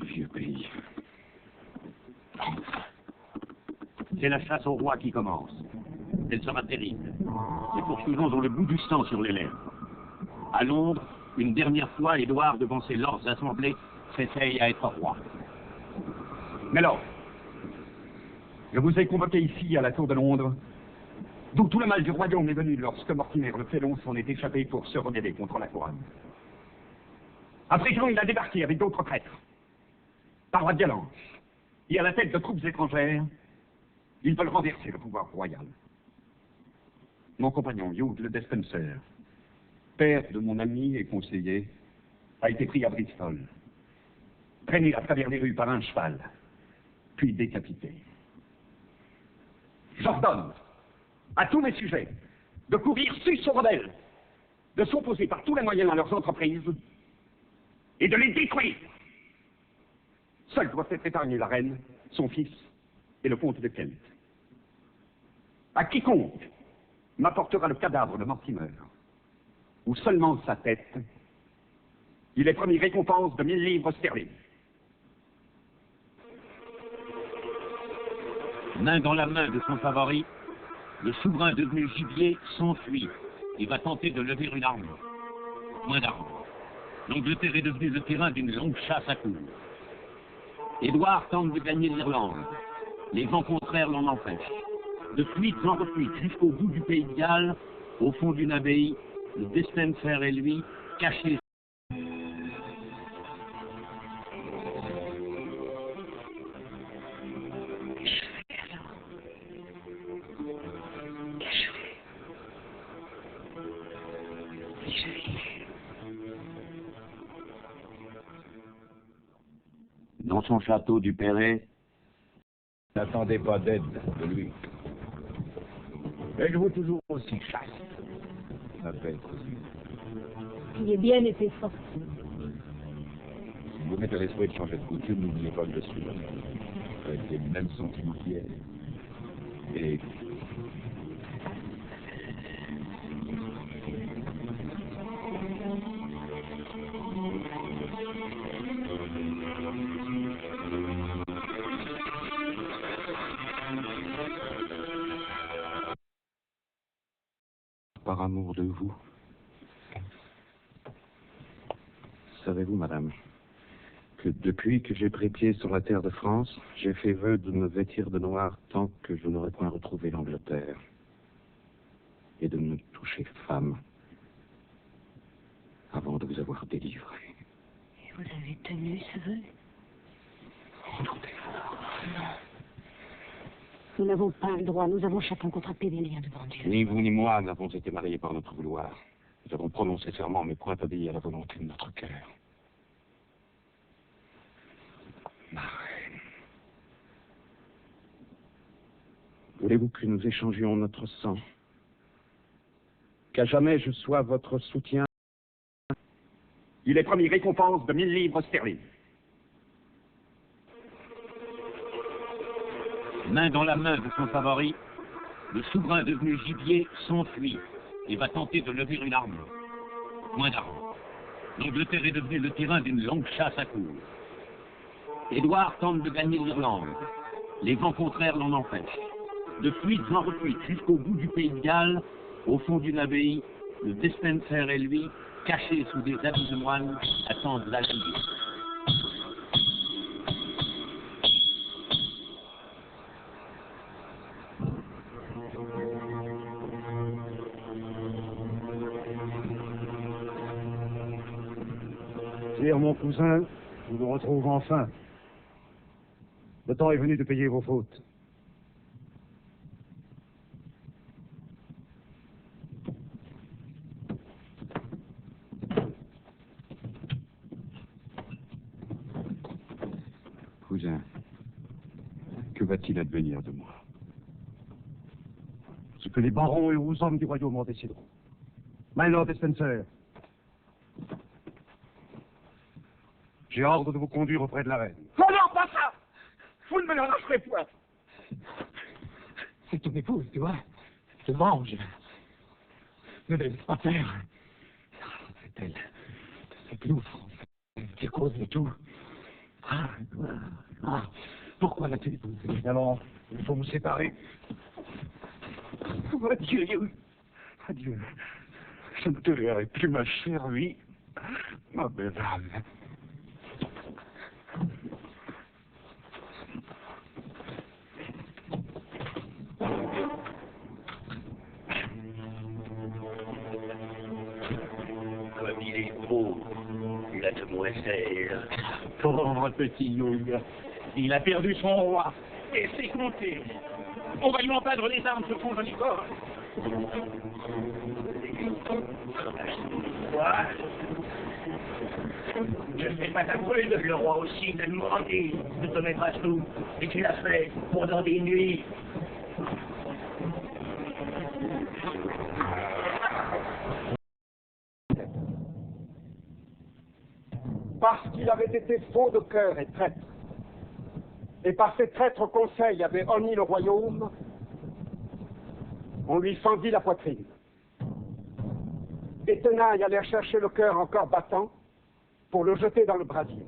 vieux pays. C'est la chasse au roi qui commence. Elle sera terrible. Les poursuivants ont le bout du sang sur les lèvres. À Londres, une dernière fois, Édouard, devant ses lords assemblés, s'essaye à être roi. Mais alors, je vous ai convoqué ici, à la Tour de Londres, d'où tout le mal du royaume est venu lorsque Mortimer le Félon s'en est échappé pour se rebeller contre la couronne. À présent, il a débarqué avec d'autres prêtres, par voie de violence, et à la tête de troupes étrangères, ils veulent renverser le pouvoir royal. Mon compagnon, Hugh le Despencer, père de mon ami et conseiller, a été pris à Bristol, traîné à travers les rues par un cheval, puis décapité. J'ordonne à tous mes sujets de courir sus aux rebelles, de s'opposer par tous les moyens à leurs entreprises et de les détruire. Seuls doivent être épargnés la reine, son fils et le comte de Kent. À quiconque m'apportera le cadavre de Mortimer, ou seulement sa tête, il est promis récompense de 1000 livres sterling. Main dans la main de son favori, le souverain devenu gibier s'enfuit et va tenter de lever une arme. Moins d'armes. L'Angleterre est devenue le terrain d'une longue chasse à courre. Édouard tente de gagner l'Irlande. Les vents contraires l'en empêchent. De fuite en refuite jusqu'au bout du pays de Galles, au fond d'une abbaye, le Despencer et lui, cachés. Dans son château du Perret, N'attendez pas d'aide de lui. Êtes-vous toujours aussi chaste? Ma belle cousine. Il est bien été sorti. Si vous mettez l'esprit de changer de coutume, n'oubliez pas que je suis là. Avec les mêmes sentiments qu'hier. Et par amour de vous. Savez-vous, madame, que depuis que j'ai pris pied sur la terre de France, j'ai fait vœu de me vêtir de noir tant que je n'aurais point retrouvé l'Angleterre, et de ne me toucher femme avant de vous avoir délivré. Et vous avez tenu ce vœu? Non. Nous n'avons pas le droit, nous avons chacun contracté des liens devant Dieu. Ni vous ni moi n'avons été mariés par notre vouloir. Nous avons prononcé serment, mais point obéi à la volonté de notre cœur. Ma reine, voulez-vous que nous échangions notre sang? Qu'à jamais je sois votre soutien? Il est promis récompense de 1000 livres sterling. Main dans la main de son favori, le souverain devenu gibier s'enfuit et va tenter de lever une arme. Moins d'armes. L'Angleterre est devenue le terrain d'une longue chasse à courre. Édouard tente de gagner l'Irlande. Les vents contraires l'en empêchent. De fuite en refuite jusqu'au bout du pays de Galles, au fond d'une abbaye, le Despencer et lui, cachés sous des habits de moine, attendent la ligue. Sire, mon cousin, je vous retrouve enfin. Le temps est venu de payer vos fautes. cousin, que va-t-il advenir de moi? Ce que les barons et aux hommes du royaume en décideront. My Lord Despencer, j'ai ordre de vous conduire auprès de la reine. Oh non, pas ça! Vous ne me l'arracherez point! C'est ton épouse, tu vois. Je mange. Ne laisse pas faire. C'est elle. C'est plus qui cause de tout. Pourquoi l'as-tu épousé? Alors, il faut vous séparer. Adieu. Adieu. Je ne te verrai plus, ma chère vie. Ma belle âme. Comme il est beau, la demoiselle. Pauvre petit Young. Il a perdu son roi. Et c'est compté. On va lui en peindre les armes sur son joli corps. Quoi? Je ne fais pas ta brûle, le roi aussi de nous remplir de te mettre à sous, et tu l'as fait pendant des nuits. Parce qu'il avait été faux de cœur et traître, et par ses traîtres conseils avait honni le royaume, on lui fendit la poitrine. Et Tenaille allait chercher le cœur encore battant pour le jeter dans le brasier.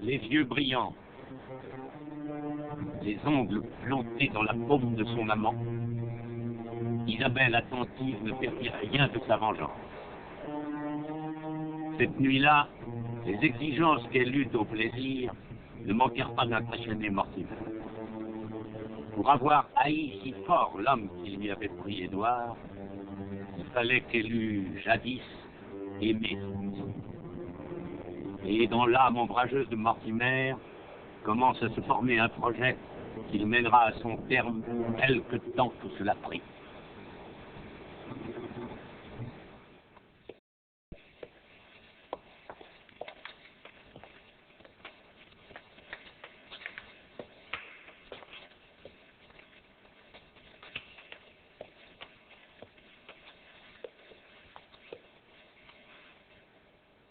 Les yeux brillants, les ongles plantés dans la paume de son amant, Isabelle attentive ne perdit rien de sa vengeance. Cette nuit-là, les exigences qu'elle eut au plaisir ne manquèrent pas d'impressionner Mortimer. Pour avoir haï si fort l'homme qui lui avait pris Édouard, il fallait qu'elle eût jadis aimé. Et dans l'âme ombrageuse de Mortimer commence à se former un projet qu'il mènera à son terme quelque temps que cela prit.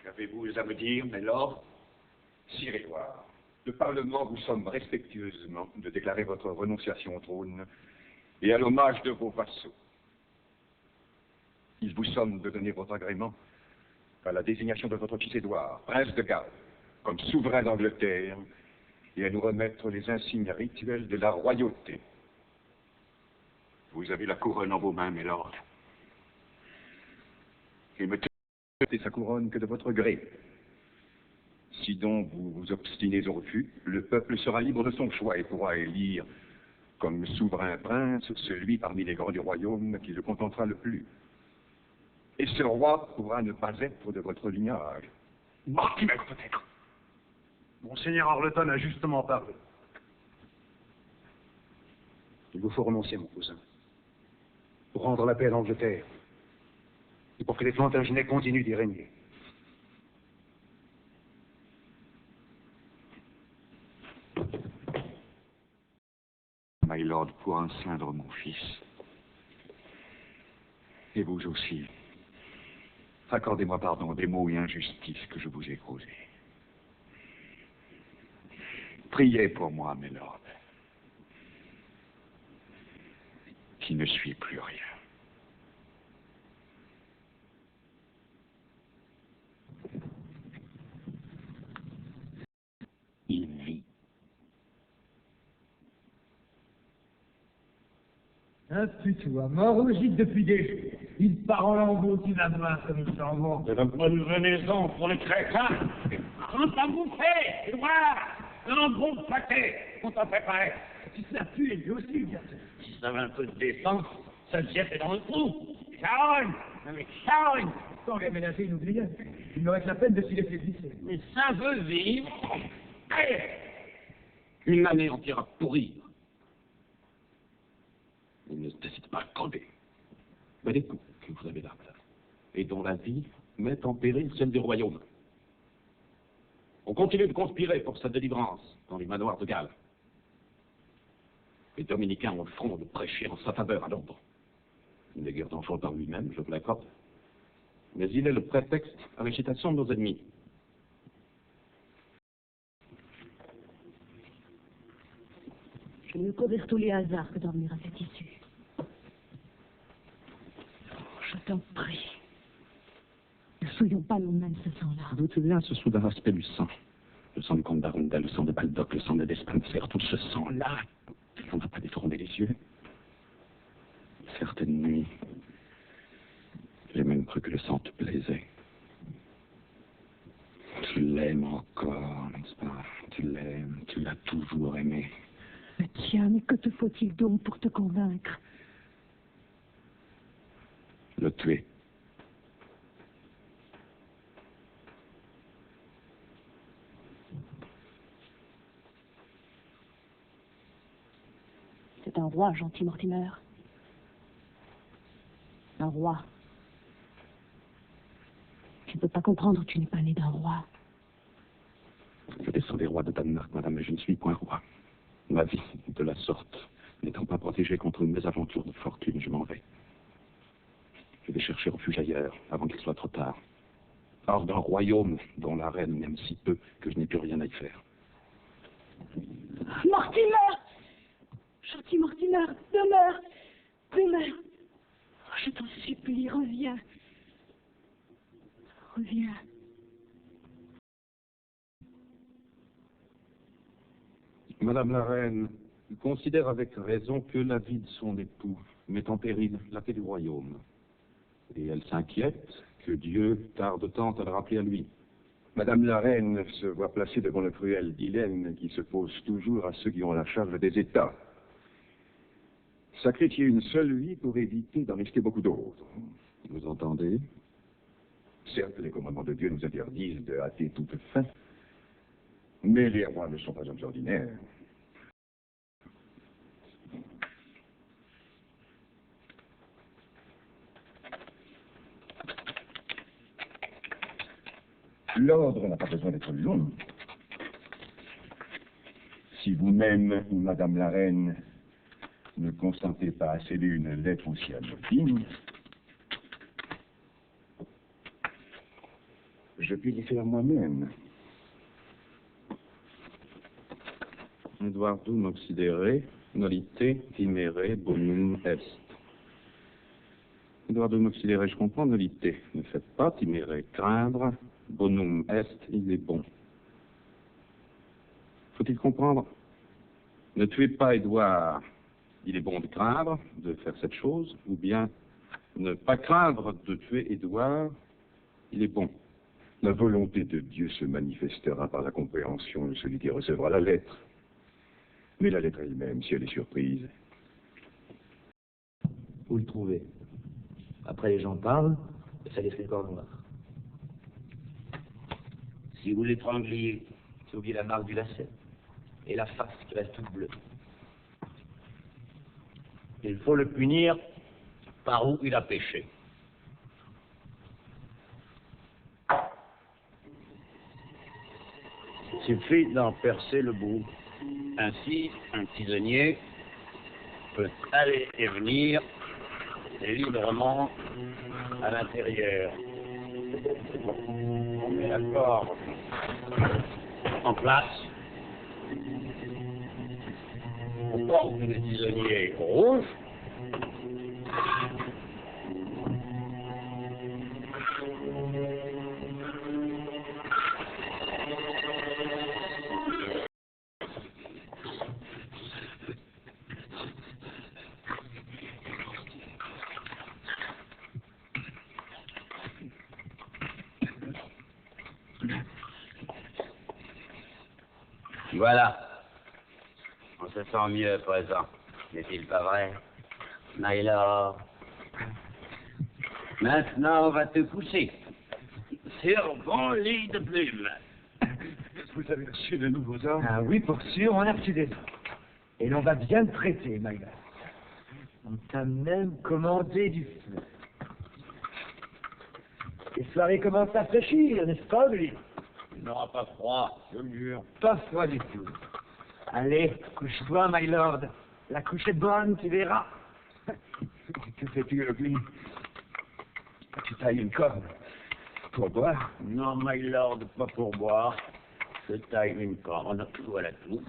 Qu'avez-vous à me dire, Mélord? Sire Édouard, le Parlement vous somme respectueusement de déclarer votre renonciation au trône et à l'hommage de vos vassaux. Il vous somme de donner votre agrément à la désignation de votre fils Édouard, prince de Galles, comme souverain d'Angleterre, et à nous remettre les insignes rituels de la royauté. Vous avez la couronne en vos mains, Mélord. Et me tenez sa couronne que de votre gré. Si donc vous vous obstinez au refus, le peuple sera libre de son choix et pourra élire comme souverain prince celui parmi les grands du royaume qui le contentera le plus. Et ce roi pourra ne pas être de votre lignage. Mortimer, peut-être. Monseigneur Arleton a justement parlé. Il vous faut renoncer, mon cousin, pour rendre la paix à l'Angleterre et pour que les Plantagenets continuent d'y régner. My Lord, pour enceindre mon fils. Et vous aussi. Accordez-moi pardon des maux et injustices que je vous ai causés. Priez pour moi, mes lords, qui ne suis plus rien. Il vit. Un putois, mort au gîte depuis des jours. Il part en lambeaux, tu vas voir comme il s'en va. C'est une bonne venaison pour les crétins. Quand t'as bouffé, Édouard, un bon pâté, on t'a préparé. Tu sais plus, lui aussi, bien sûr. Si ça avait un peu de défense, ça se jetait dans le trou. Charogne, avec charogne. Quand on lui a ménagé une oubliette, il n'aurait que la peine de s'y laisser glisser. Mais ça veut vivre. Allez, une année entière à pourrir. Il ne décide pas de crever. Mais les coups que vous avez là, et dont la vie met en péril celle du royaume. On continue de conspirer pour sa délivrance dans les manoirs de Galles. Les dominicains ont le front de prêcher en sa faveur à Londres. Il n'est guère dangereux par lui-même, je vous l'accorde. Mais il est le prétexte à l'agitation de nos ennemis. Je ne courir tous les hasards que dormir à cette issue. Je t'en prie. Ne souillons pas nous-mêmes ce sang-là. D'où tu viens ce soudain aspect du sang? Le Le sang du comte d'Arundel, le sang de Baldock, le sang de Despenser, tout ce sang-là, on n'a pas détourné les yeux. Certaines nuits, j'ai même cru que le sang te plaisait. Tu l'aimes encore, n'est-ce pas? Tu l'aimes, tu l'as toujours aimé. Mais tiens, mais que te faut-il donc pour te convaincre? Le tuer. C'est un roi, gentil Mortimer. Un roi. Tu ne peux pas comprendre, tu n'es pas né d'un roi. Je descends des rois de Danemark, madame, mais je ne suis point roi. Ma vie, de la sorte, n'étant pas protégée contre une mésaventure de fortune, je m'en vais. Je vais chercher refuge ailleurs, avant qu'il soit trop tard. Hors d'un royaume dont la reine m'aime si peu que je n'ai plus rien à y faire. Mortimer! Gentil Mortimer, demeure! Demeure! Je t'en supplie, reviens. Reviens. Madame la reine considère avec raison que la vie de son époux met en péril la paix du royaume. Et elle s'inquiète que Dieu tarde tant à le rappeler à lui. Madame la reine se voit placée devant le cruel dilemme qui se pose toujours à ceux qui ont la charge des États. Sacrifier une seule vie pour éviter d'en risquer beaucoup d'autres. Vous entendez? Certes, les commandements de Dieu nous interdisent de hâter toute fin, mais les rois ne sont pas hommes ordinaires. L'ordre n'a pas besoin d'être long. Si vous-même, Madame la Reine, ne consentez pas à sceller une lettre aussi anodine, je puis l'y faire moi-même. Eduardum occidere, nolite, timere, bonum est. Eduardum occidere, je comprends, nolite. Ne faites pas, timere, craindre, bonum est, il est bon. Faut-il comprendre? Ne tuez pas Édouard, il est bon de craindre, de faire cette chose, ou bien ne pas craindre de tuer Édouard, il est bon. La volonté de Dieu se manifestera par la compréhension de celui qui recevra la lettre. Mais la lettre elle-même, si elle est surprise. Vous le trouvez. Après, les gens parlent, et ça les fait le corps noir. Si vous l'étrangliez, J'ai oublié la marque du lacet. Et la face qui reste toute bleue. il faut le punir par où il a péché. Il suffit d'en percer le bout. Ainsi, un prisonnier peut aller et venir librement à l'intérieur. On met la corde en place. On porte le prisonnier rouge. Voilà. On se sent mieux à présent. N'est-il pas vrai, Mylord? Maintenant, on va te coucher. Sur bon lit de plumes. Vous avez reçu de nouveaux ordres? Ah oui, pour sûr, on a reçu des ordres. Et l'on va bien te traiter, Mylord. On t'a même commandé du feu. Les soirées commencent à fraîchir, n'est-ce pas, Billy? Il n'aura pas froid, je le jure. Pas froid du tout. Allez, couche-toi, Mylord. La couche est bonne, tu verras. Que fais-tu, Ugly? Tu tailles une corde pour boire? Non, Mylord, pas pour boire. Je taille une corne, voilà tout.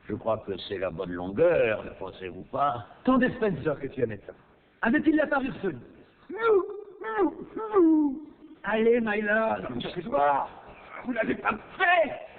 Je crois que c'est la bonne longueur, ne pensez-vous pas? Ton Despenser que tu as maintenant. Avait-il la parure sonne? Allez, Mylord, couche-toi. Vous n'avez pas fait!